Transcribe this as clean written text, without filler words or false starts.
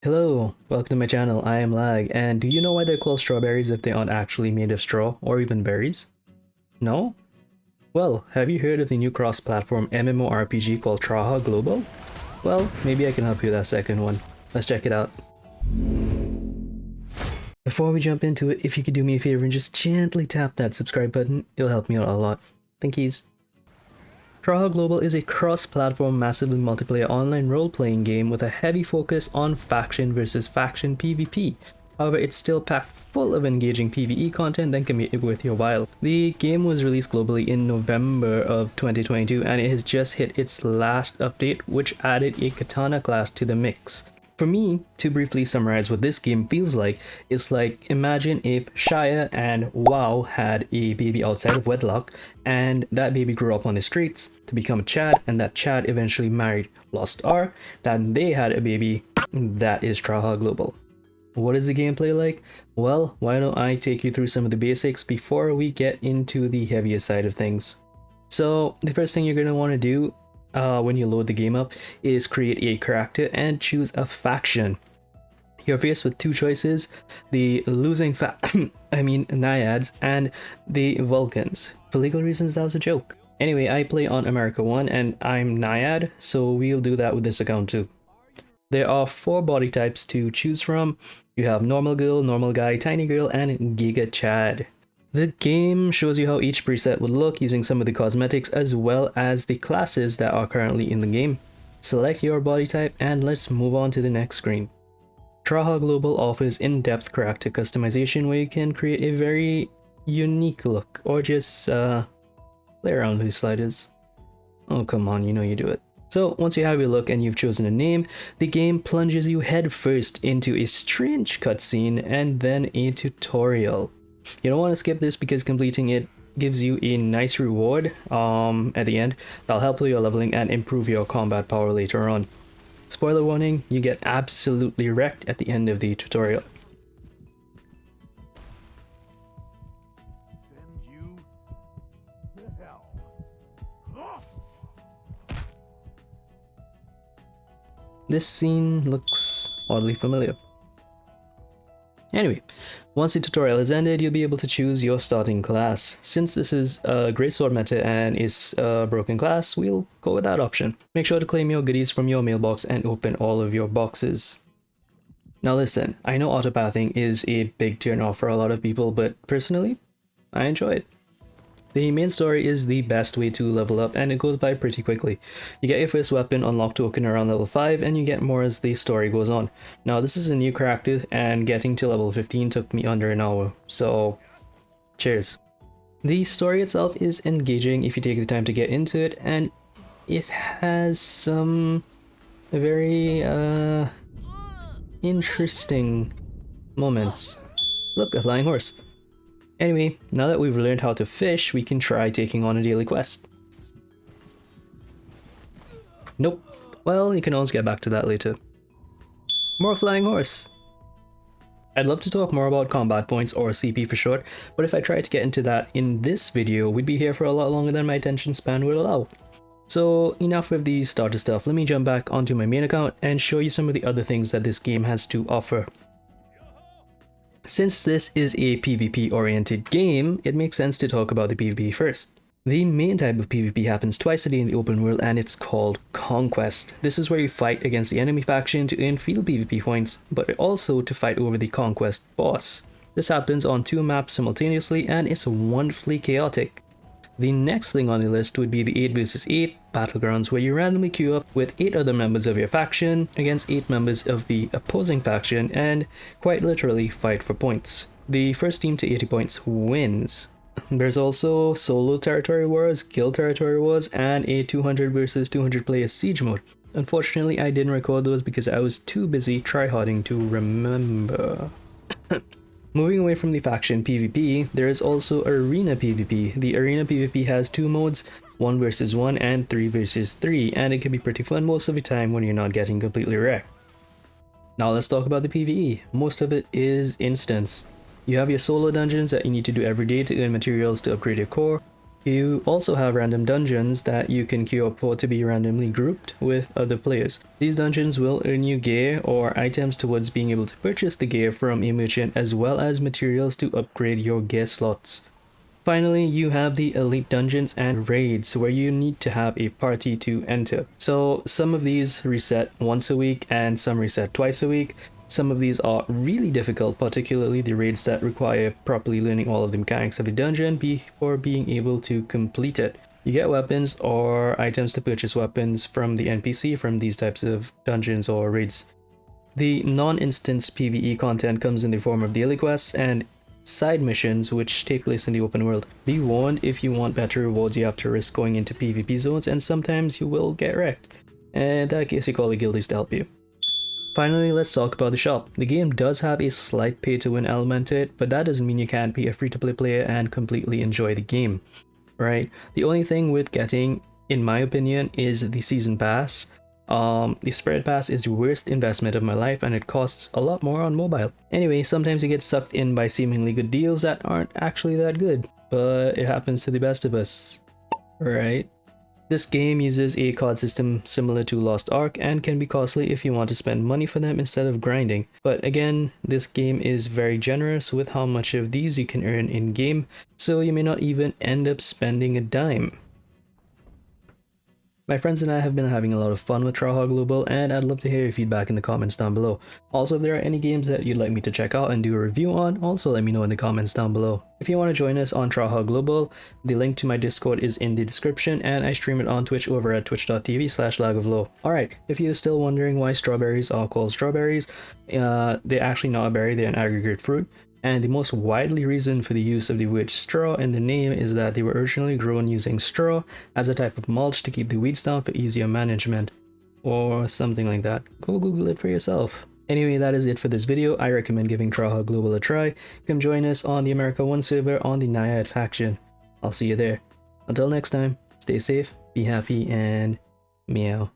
Hello, welcome to my channel. I am Lag, and do you know why they're called strawberries if they aren't actually made of straw or even berries? No? Well, have you heard of the new cross-platform MMORPG called TRAHA Global? Well, maybe I can help you with that second one. Let's check it out. Before we jump into it, if you could do me a favor and just gently tap that subscribe button, it'll help me out a lot. Thankies. TRAHA Global is a cross-platform massively multiplayer online role-playing game with a heavy focus on faction versus faction PvP. However, it's still packed full of engaging PvE content that can be worth your while. The game was released globally in November of 2022 and it has just hit its last update, which added a katana class to the mix. For me, to briefly summarize what this game feels like, it's like imagine if Shia and WoW had a baby outside of wedlock, and that baby grew up on the streets to become a Chad, and that Chad eventually married Lost R, then they had a baby that is TRAHA Global. What is the gameplay like? Well, why don't I take you through some of the basics before we get into the heavier side of things. So the first thing you're going to want to do when you load the game up is create a character and choose a faction. You're faced with two choices, the losing Naiads and the Vulcans. For legal reasons, that was a joke. Anyway, I play on America 1 and I'm Naiad, so we'll do that with this account too. There are 4 body types to choose from. You have normal girl, normal guy, tiny girl, and Giga Chad. The game shows you how each preset would look using some of the cosmetics as well as the classes that are currently in the game. Select your body type and let's move on to the next screen. TRAHA Global offers in-depth character customization where you can create a very unique look or just play around with sliders. Oh come on, you know you do it. So once you have your look and you've chosen a name, the game plunges you headfirst into a strange cutscene and then a tutorial. You don't want to skip this because completing it gives you a nice reward at the end that'll help with your leveling and improve your combat power later on. Spoiler warning, you get absolutely wrecked at the end of the tutorial. This scene looks oddly familiar. Anyway, once the tutorial has ended, you'll be able to choose your starting class. Since this is a greatsword meta and is a broken class, we'll go with that option. Make sure to claim your goodies from your mailbox and open all of your boxes. Now listen, I know autopathing is a big turn off for a lot of people, but personally, I enjoy it. The main story is the best way to level up and it goes by pretty quickly. You get your first weapon unlock token around level 5 and you get more as the story goes on. Now this is a new character and getting to level 15 took me under an hour, so cheers. The story itself is engaging if you take the time to get into it, and it has some very interesting moments. Look, a flying horse. Anyway, now that we've learned how to fish, we can try taking on a daily quest. Nope. Well, you can always get back to that later. More flying horse. I'd love to talk more about combat points, or CP for short, but if I try to get into that in this video, we'd be here for a lot longer than my attention span would allow. So enough with the starter stuff, let me jump back onto my main account and show you some of the other things that this game has to offer. Since this is a PvP oriented game, it makes sense to talk about the PvP first. The main type of PvP happens twice a day in the open world and it's called Conquest. This is where you fight against the enemy faction to earn field PvP points, but also to fight over the Conquest boss. This happens on 2 maps simultaneously and it's wonderfully chaotic. The next thing on the list would be the 8 vs 8 battlegrounds, where you randomly queue up with 8 other members of your faction against 8 members of the opposing faction and quite literally fight for points. The first team to 80 points wins. There's also solo territory wars, guild territory wars, and a 200 vs 200 player siege mode. Unfortunately, I didn't record those because I was too busy tryharding to remember. Moving away from the faction PvP, there is also Arena PvP. The Arena PvP has 2 modes, 1 vs 1 and 3 vs 3, and it can be pretty fun most of the time when you're not getting completely wrecked. Now let's talk about the PvE. Most of it is instance. You have your solo dungeons that you need to do every day to earn materials to upgrade your core. You also have random dungeons that you can queue up for to be randomly grouped with other players. These dungeons will earn you gear or items towards being able to purchase the gear from a merchant, as well as materials to upgrade your gear slots. Finally, you have the elite dungeons and raids where you need to have a party to enter. So some of these reset once a week and some reset twice a week. Some of these are really difficult, particularly the raids that require properly learning all of the mechanics of the dungeon before being able to complete it. You get weapons or items to purchase weapons from the NPC from these types of dungeons or raids. The non-instance PvE content comes in the form of daily quests and side missions which take place in the open world. Be warned, if you want better rewards you have to risk going into PvP zones, and sometimes you will get wrecked. And in that case you call the guildies to help you. Finally, let's talk about the shop. The game does have a slight pay-to-win element to it, but that doesn't mean you can't be a free-to-play player and completely enjoy the game, right? The only thing with getting, in my opinion, is the season pass. The spread pass is the worst investment of my life, and it costs a lot more on mobile. Anyway, sometimes you get sucked in by seemingly good deals that aren't actually that good, but it happens to the best of us, right? This game uses a card system similar to Lost Ark and can be costly if you want to spend money for them instead of grinding. But again, this game is very generous with how much of these you can earn in game, so you may not even end up spending a dime. My friends and I have been having a lot of fun with TRAHA Global, and I'd love to hear your feedback in the comments down below. Also, if there are any games that you'd like me to check out and do a review on, also let me know in the comments down below. If you want to join us on TRAHA Global, the link to my Discord is in the description, and I stream it on Twitch over at twitch.tv/lagoflow. Alright, if you're still wondering why strawberries are called strawberries, they're actually not a berry, they're an aggregate fruit. And the most widely reason for the use of the word straw in the name is that they were originally grown using straw as a type of mulch to keep the weeds down for easier management, or something like that. Go Google it for yourself. Anyway, that is it for this video. I recommend giving TRAHA Global a try. Come join us on the America 1 server on the Naiad faction. I'll see you there. Until next time, stay safe, be happy, and meow.